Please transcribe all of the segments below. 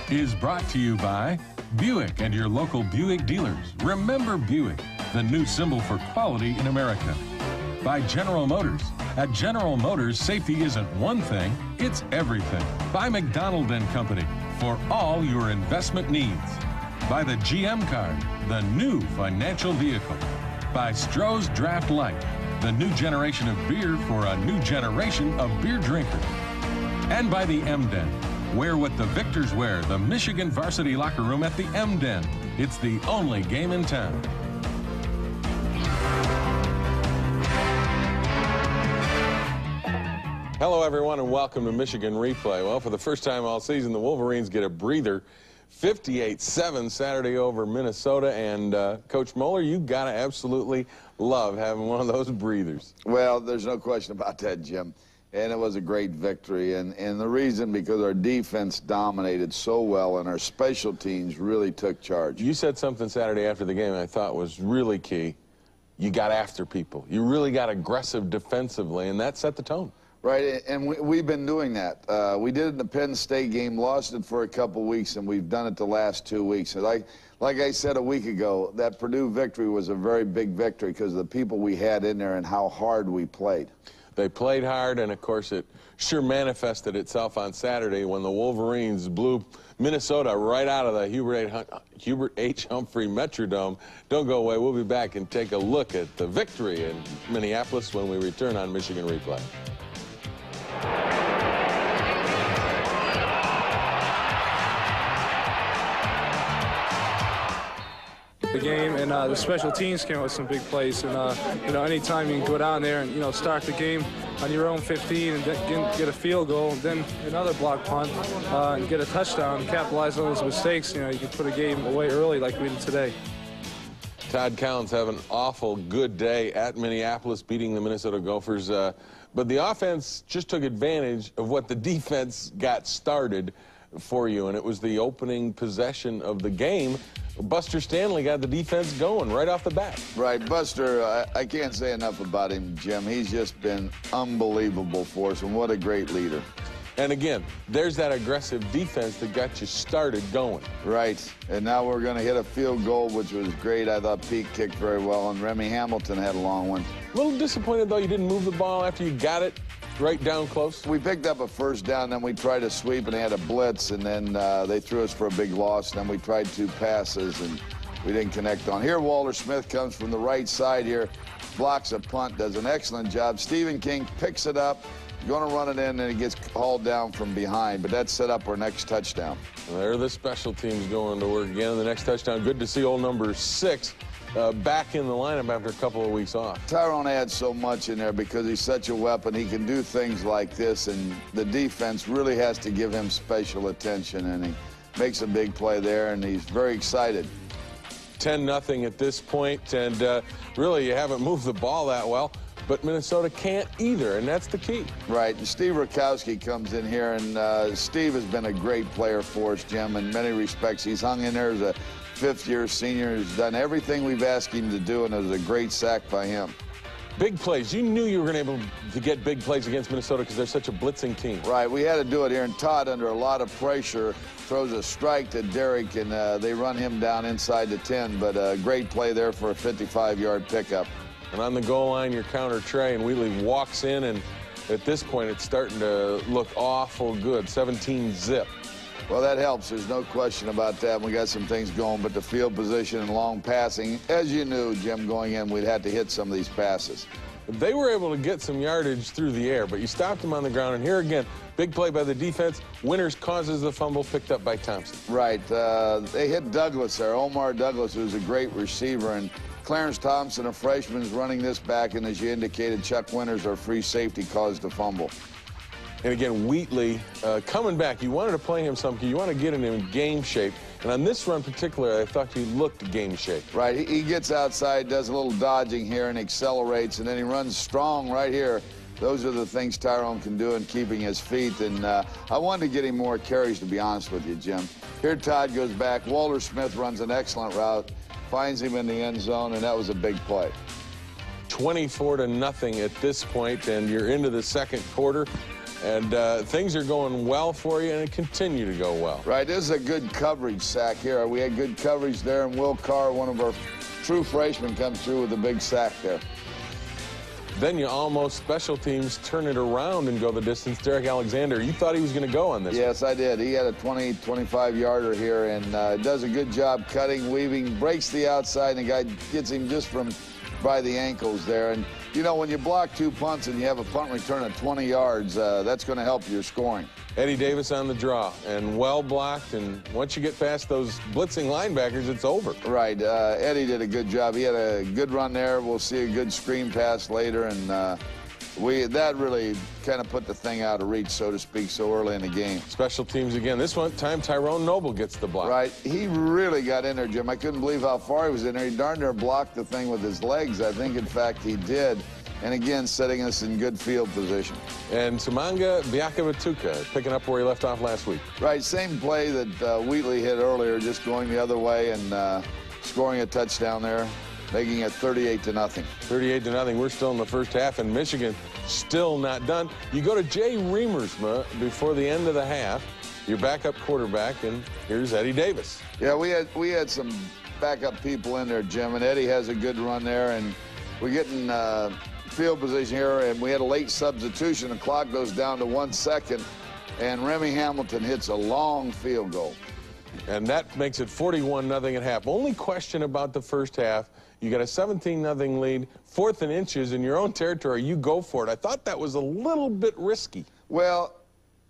is brought to you by Buick and your local Buick dealers. Remember Buick, the new symbol for quality in America. By General Motors. At General Motors, safety isn't one thing, it's everything. By McDonald & Company, for all your investment needs. By the GM card, the new financial vehicle. By Stroh's Draft Light, the new generation of beer for a new generation of beer drinkers. And by the M-Den. Wear what the Victors wear, the Michigan varsity locker room at the M-Den. It's the only game in town. Hello, everyone, and welcome to Michigan Replay. Well, for the first time all season, the Wolverines get a breather. 58-7 Saturday over Minnesota. And, Coach Moeller, you got to absolutely love having one of those breathers. Well, there's no question about that, Jim. And it was a great victory. And the reason, because our defense dominated so well and our special teams really took charge. You said something Saturday after the game I thought was really key. You got after people. You really got aggressive defensively, and that set the tone. Right, and we've been doing that. We did it in the Penn State game, lost it for a couple weeks, and we've done it the last 2 weeks. And like I said a week ago, that Purdue victory was a very big victory because of the people we had in there and how hard we played. They played hard, and, of course, it sure manifested itself on Saturday when the Wolverines blew Minnesota right out of the Hubert H. Humphrey Metrodome. Don't go away. We'll be back and take a look at the victory in Minneapolis when we return on Michigan Replay. The game and the special teams came with some big plays, and you know, anytime you can go down there and start the game on your own 15 and get a field goal, and then another block punt and get a touchdown, capitalize on those mistakes, you can put a game away early like we did today. Todd Collins have an awful good day at Minneapolis, beating the Minnesota Gophers. But the offense just took advantage of what the defense got started for you, and it was the opening possession of the game. Buster Stanley got the defense going right off the bat. Right, Buster, I can't say enough about him, Jim. He's just been unbelievable for us, and what a great leader. And again, there's that aggressive defense that got you started going. Right, and now we're going to hit a field goal, which was great. I thought Pete kicked very well, and Remy Hamilton had a long one. A little disappointed, though, you didn't move the ball after you got it right down close. We picked up a first down, then we tried to sweep, and they had a blitz, and then they threw us for a big loss. Then we tried 2 passes, and we didn't connect on. Here, Walter Smith comes from the right side here, blocks a punt, does an excellent job. Stephen King picks it up, going to run it in, and it gets hauled down from behind, but that set up our next touchdown. Well, there are the special teams going to work again. The next touchdown, good to see old number 6 back in the lineup after a couple of weeks off. Tyrone adds so much in there because he's such a weapon. He can do things like this, and the defense really has to give him special attention, and he makes a big play there, and he's very excited. 10-0 at this point, and really you haven't moved the ball that well. But Minnesota can't either, and that's the key. Right, and Steve Rakowski comes in here, and Steve has been a great player for us, Jim, in many respects. He's hung in there as a fifth-year senior. He's done everything we've asked him to do, and it was a great sack by him. Big plays. You knew you were going to be able to get big plays against Minnesota because they're such a blitzing team. Right, we had to do it here, and Todd, under a lot of pressure, throws a strike to Derrick, and they run him down inside the 10, but a great play there for a 55-yard pickup. And on the goal line, your counter Trey, and Wheatley walks in, and at this point, it's starting to look awful good. 17-zip. Well, that helps. There's no question about that. We got some things going, but the field position and long passing, as you knew, Jim, going in, we'd had to hit some of these passes. They were able to get some yardage through the air, but you stopped them on the ground. And here again, big play by the defense. Winters causes the fumble, picked up by Thompson. Right. They hit Douglas there, Omar Douglas, who's a great receiver, and Clarence Thompson, a freshman, is running this back, and as you indicated, Chuck Winters, our free safety, caused the fumble. And again, Wheatley coming back. You wanted to play him some. You want to get him in game shape. And on this run particularly, I thought he looked game shape. Right. He gets outside, does a little dodging here, and accelerates, and then he runs strong right here. Those are the things Tyrone can do in keeping his feet. And I wanted to get him more carries, to be honest with you, Jim. Here Todd goes back. Walter Smith runs an excellent route, finds him in the end zone, and that was a big play. 24-0 at this point, and you're into the second quarter. And things are going well for you, and it continue to go well. Right, this is a good coverage sack here. We had good coverage there, and Will Carr, one of our true freshmen, comes through with a big sack there. Then you almost, special teams, turn it around and go the distance. Derrick Alexander, you thought he was going to go on this Yes, one. I did. He had a 20, 25-yarder here, and does a good job cutting, weaving, breaks the outside, and the guy gets him just from by the ankles there. And, you know, when you block 2 punts and you have a punt return of 20 yards, that's going to help your scoring. Eddie Davis on the draw, and well blocked, and once you get past those blitzing linebackers, it's over. Right. Eddie did a good job. He had a good run there. We'll see a good screen pass later, and that really kind of put the thing out of reach, so to speak, so early in the game. Special teams again. This one time, Tyrone Noble gets the block. Right. He really got in there, Jim. I couldn't believe how far he was in there. He darn near blocked the thing with his legs. I think, in fact, he did. And again, setting us in good field position. And Tumanga Biakabatuka picking up where he left off last week. Right, same play that Wheatley hit earlier, just going the other way and scoring a touchdown there, making it 38-0. 38-0. We're still in the first half, and Michigan still not done. You go to Jay Reamersma before the end of the half, your backup quarterback, and here's Eddie Davis. Yeah, we had some backup people in there, Jim, and Eddie has a good run there, and we're getting field position here, and we had a late substitution. The clock goes down to 1 second, and Remy Hamilton hits a long field goal. And that makes it 41-0 at half. Only question about the first half, you got a 17-0 lead, 4th and inches in your own territory. You go for it. I thought that was a little bit risky. Well,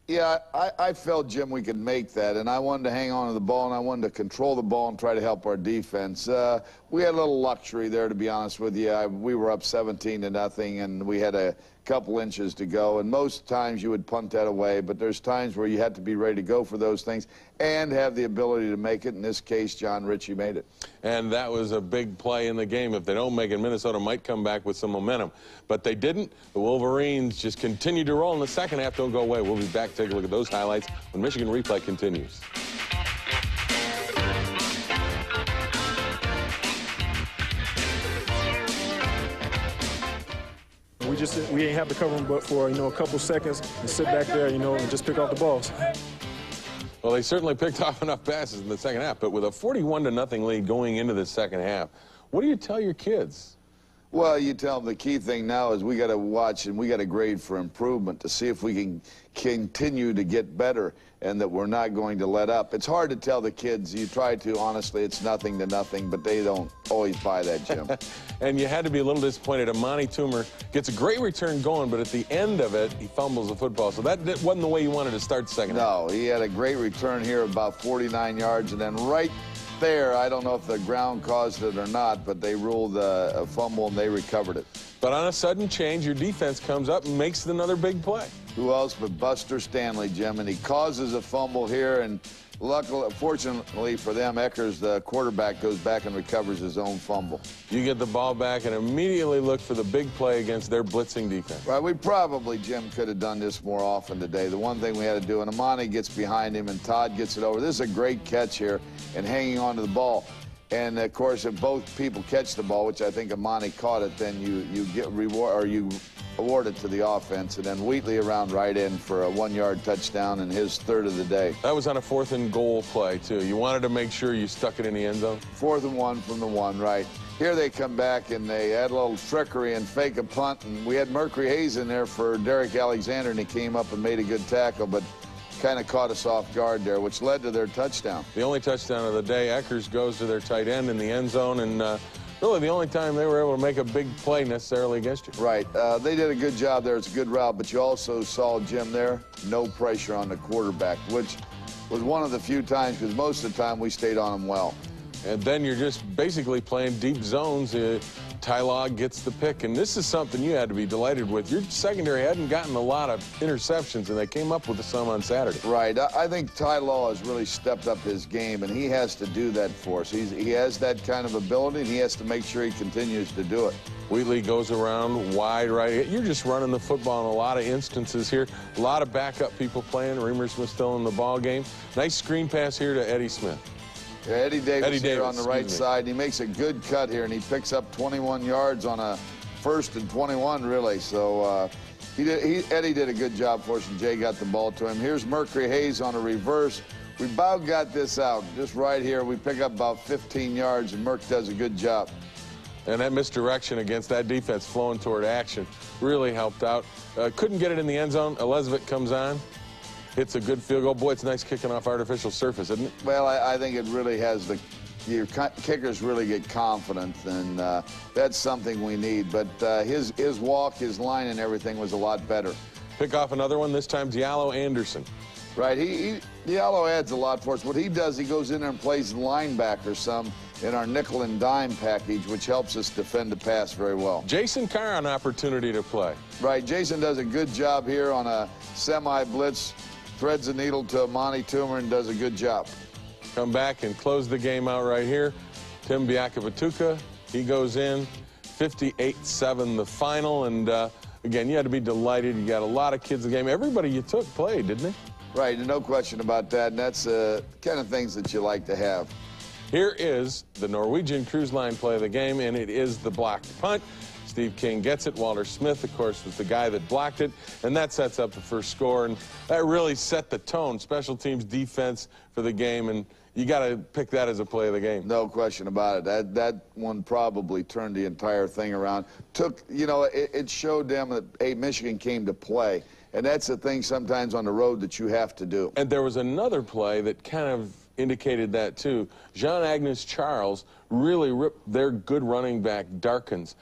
yeah, I felt, Jim, we could make that, and I wanted to hang on to the ball, and I wanted to control the ball and try to help our defense. We had a little luxury there, to be honest with you. We were up 17-0, and we had a couple inches to go, and most times you would punt that away, but there's times where you had to be ready to go for those things and have the ability to make it. In this case, John Ritchie made it. And that was a big play in the game. If they don't make it, Minnesota might come back with some momentum. But they didn't. The Wolverines just continued to roll in the second half. Don't go away. We'll be back to take a look at those highlights when Michigan Replay continues. We ain't have to cover them but for, a couple seconds and sit back there, and just pick off the balls. Well, they certainly picked off enough passes in the second half, but with a 41-0 lead going into the second half, what do you tell your kids? Well, you tell them the key thing now is we got to watch and we got to grade for improvement to see if we can continue to get better and that we're not going to let up. It's hard to tell the kids. You try to, honestly, it's 0-0, but they don't always buy that, Jim. And you had to be a little disappointed. Amani Toomer gets a great return going, but at the end of it, he fumbles the football. So that wasn't the way you wanted to start the second half. No, he had a great return here, about 49 yards, and then right there, I don't know if the ground caused it or not, but they ruled a fumble and they recovered it. But on a sudden change, your defense comes up and makes another big play. Who else but Buster Stanley, Jim? And he causes a fumble here, and luckily, fortunately for them, Eckers, the quarterback, goes back and recovers his own fumble. You get the ball back and immediately look for the big play against their blitzing defense. Right, we probably, Jim, could have done this more often today. The one thing we had to do, and Amani gets behind him, and Todd gets it over. This is a great catch here and hanging on to the ball. And, of course, if both people catch the ball, which I think Amani caught it, then you get reward, or you award it to the offense. And then Wheatley around right in for a 1-yard touchdown and his third of the day. That was on a 4th and goal play, too. You wanted to make sure you stuck it in the end zone. 4th and 1 from the 1, right. Here they come back, and they had a little trickery and fake a punt. And we had Mercury Hayes in there for Derrick Alexander, and he came up and made a good tackle, but kind of caught us off guard there, which led to their touchdown. The only touchdown of the day, Eckers goes to their tight end in the end zone, and really the only time they were able to make a big play necessarily against you. Right. They did a good job there. It's a good route, but you also saw, Jim, there, no pressure on the quarterback, which was one of the few times, because most of the time we stayed on him well. And then you're just basically playing deep zones. Ty Law gets the pick, and this is something you had to be delighted with. Your secondary hadn't gotten a lot of interceptions, and they came up with some on Saturday. Right. I think Ty Law has really stepped up his game, and he has to do that for us. He has that kind of ability, and he has to make sure he continues to do it. Wheatley goes around wide right. You're just running the football in a lot of instances here. A lot of backup people playing. Reamers was still in the ball game. Nice screen pass here to Eddie Smith. Yeah, Eddie Davis here on the right side. He makes a good cut here, and he picks up 21 yards on a 1st and 21, really. So Eddie did a good job for us, and Jay got the ball to him. Here's Mercury Hayes on a reverse. We about got this out, just right here. We pick up about 15 yards, and Merc does a good job. And that misdirection against that defense flowing toward action really helped out. Couldn't get it in the end zone. Elizabeth comes on, hits a good field goal. Boy, it's nice kicking off artificial surface, isn't it? Well, I think it really has your kickers really get confident, and that's something we need. But his walk, his line, and everything was a lot better. Pick off another one, this time Diallo Anderson. Right, Diallo adds a lot for us. What he does, he goes in there and plays linebacker some in our nickel and dime package, which helps us defend the pass very well. Jason Carr an opportunity to play. Right, Jason does a good job here on a semi-blitz, threads the needle to Amani Toomer and does a good job. Come back and close the game out right here. Tim Biakabatuka, he goes in, 58-7 the final, and again, you had to be delighted. You got a lot of kids in the game. Everybody you took played, didn't they? Right, no question about that, and that's kind of things that you like to have. Here is the Norwegian Cruise Line play of the game, and it is the blocked punt. Steve King gets it. Walter Smith, of course, was the guy that blocked it, and that sets up the first score, and that really set the tone, special teams defense for the game, and you got to pick that as a play of the game. No question about it. That one probably turned the entire thing around. It showed them that, hey, Michigan came to play. And that's the thing sometimes on the road that you have to do. And there was another play that kind of indicated that, too. Jean-Agnes Charles really ripped their good running back, Darkins.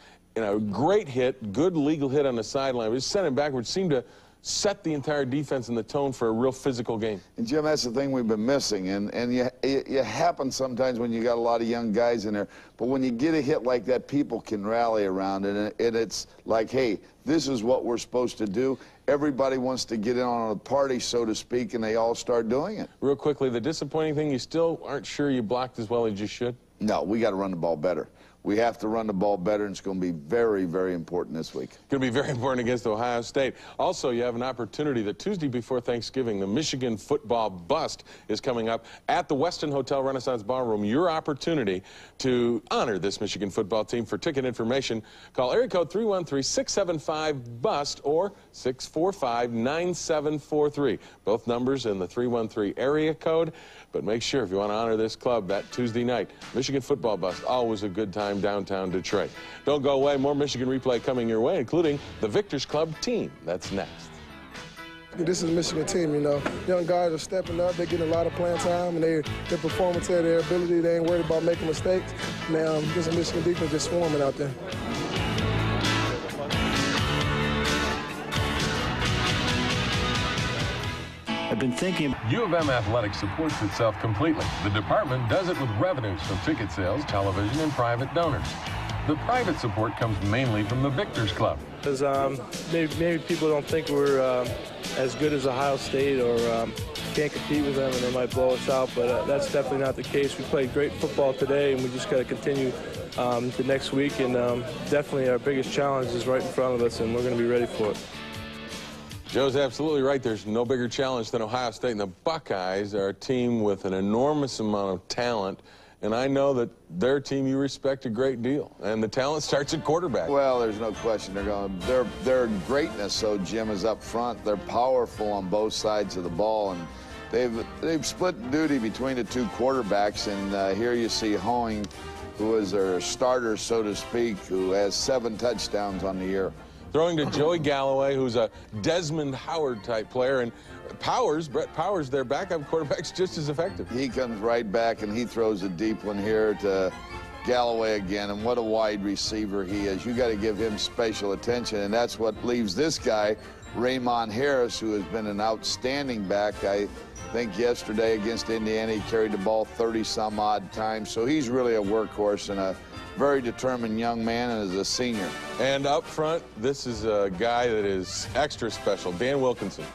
Great hit, good legal hit on the sideline. We just sent him backwards, seemed to set the entire defense and the tone for a real physical game. And, Jim, that's the thing we've been missing. And it happens sometimes when you got a lot of young guys in there. But when you get a hit like that, people can rally around it. And it's like, hey, this is what we're supposed to do. Everybody wants to get in on a party, so to speak, and they all start doing it. Real quickly, the disappointing thing, you still aren't sure you blocked as well as you should? No, we got to run the ball better. We have to run the ball better, and it's going to be very, very important this week. Going to be very important against Ohio State. Also, you have an opportunity that Tuesday before Thanksgiving, the Michigan football bust is coming up at the Westin Hotel Renaissance Ballroom. Your opportunity to honor this Michigan football team. For ticket information, call area code 313-675-BUST or 645-9743. Both numbers in the 313 area code. But make sure, if you want to honor this club that Tuesday night, Michigan football bust, always a good time downtown Detroit. Don't go away. More Michigan replay coming your way, including the Victors Club team. That's next. This is a Michigan team, Young guys are stepping up. They're getting a lot of playing time, and they're performing to their ability. They ain't worried about making mistakes. Now, this is Michigan defense just swarming out there. I've been thinking. U of M Athletics supports itself completely. The department does it with revenues from ticket sales, television, and private donors. The private support comes mainly from the Victors Club. Because maybe people don't think we're as good as Ohio State or can't compete with them and they might blow us out, but that's definitely not the case. We played great football today, and we just got to continue the next week, and definitely our biggest challenge is right in front of us, and we're going to be ready for it. Joe's absolutely right. There's no bigger challenge than Ohio State, and the Buckeyes are a team with an enormous amount of talent, and I know that their team you respect a great deal, and the talent starts at quarterback. Well, there's no question their greatness, so Jim, is up front. They're powerful on both sides of the ball, and they've split duty between the two quarterbacks, and here you see Hoeing, who is their starter, so to speak, who has 7 touchdowns on the year. Throwing to Joey Galloway, who's a Desmond Howard-type player, and Brett Powers, their backup quarterback's just as effective. He comes right back, and he throws a deep one here to Galloway again, and what a wide receiver he is. You got to give him special attention, and that's what leaves this guy, Raymond Harris, who has been an outstanding back. I think yesterday against Indiana, he carried the ball 30-some-odd times, so he's really a workhorse and a very determined young man, and is a senior. And up front, this is a guy that is extra special, Dan Wilkinson.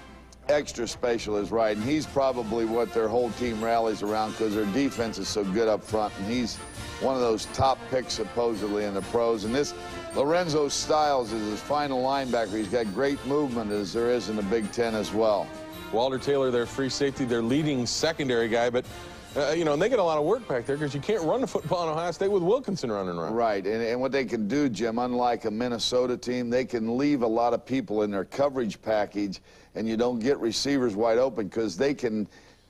Extra special is right, and he's probably what their whole team rallies around because their defense is so good up front, and he's one of those top picks supposedly in the pros. And this Lorenzo Stiles is his final linebacker. He's got great movement as there is in the Big Ten as well. Walter Taylor, their free safety, their leading secondary guy, but You know, and they get a lot of work back there because you can't run the football in Ohio State with Wilkinson running around. Right, and what they can do, Jim, unlike a Minnesota team, they can leave a lot of people in their coverage package, and you don't get receivers wide open because they can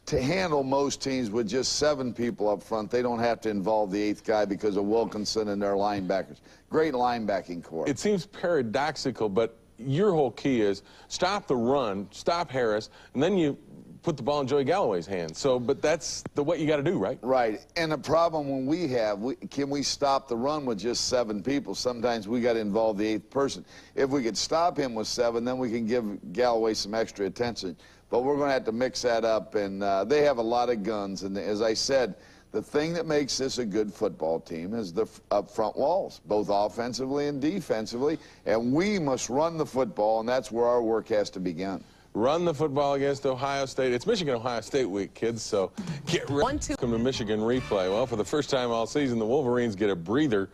handle most teams with just 7 people up front. They don't have to involve the 8th guy because of Wilkinson and their linebackers. Great linebacking core. It seems paradoxical, but your whole key is stop the run, stop Harris, and then you put the ball in Joey Galloway's hands. So, but that's what you got to do, right? Right. And the problem when we have, can we stop the run with just 7 people? Sometimes we got to involve the 8th person. If we could stop him with 7, then we can give Galloway some extra attention. But we're going to have to mix that up, and they have a lot of guns. And as I said, the thing that makes this a good football team is the up-front walls, both offensively and defensively. And we must run the football, and that's where our work has to begin. Run the football against Ohio State. It's Michigan-Ohio State week, kids, so get ready. Welcome to Michigan replay. Well, for the first time all season, the Wolverines get a breather.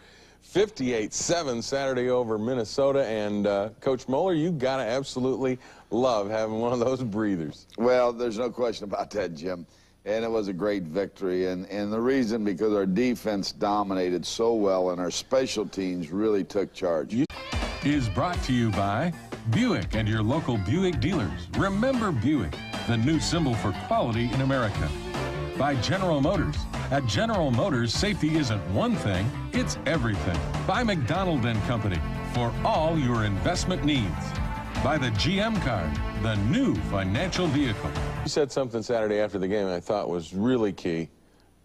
58-7 Saturday over Minnesota. And, Coach Moeller, you got to absolutely love having one of those breathers. Well, there's no question about that, Jim. And it was a great victory. And the reason, because our defense dominated so well and our special teams really took charge. Is brought to you by Buick and your local Buick dealers. Remember Buick, the new symbol for quality in America. By General Motors. At General Motors, safety isn't one thing, it's everything. By McDonald & Company, for all your investment needs. By the GM card, the new financial vehicle. You said something Saturday after the game I thought was really key.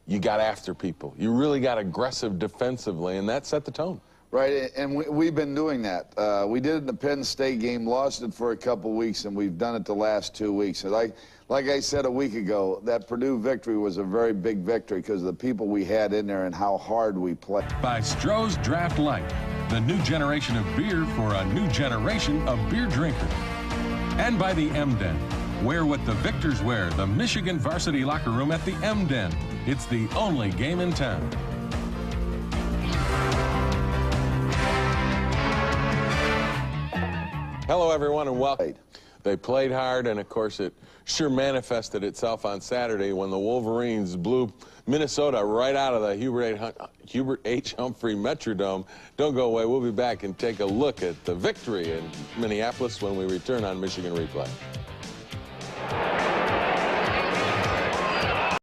You got after people. You really got aggressive defensively, and that set the tone. Right, and we've been doing that. We did it in the Penn State game, lost it for a couple weeks, and we've done it the last 2 weeks. And like I said a week ago, that Purdue victory was a very big victory because of the people we had in there and how hard we played. By Stroh's Draft Light, the new generation of beer for a new generation of beer drinkers. And by the M-Den, wear what the victors wear, the Michigan varsity locker room at the M-Den. It's the only game in town. Hello, everyone, and welcome. They played hard, and, of course, it sure manifested itself on Saturday when the Wolverines blew Minnesota right out of the Hubert H. Humphrey Metrodome. Don't go away. We'll be back and take a look at the victory in Minneapolis when we return on Michigan Replay.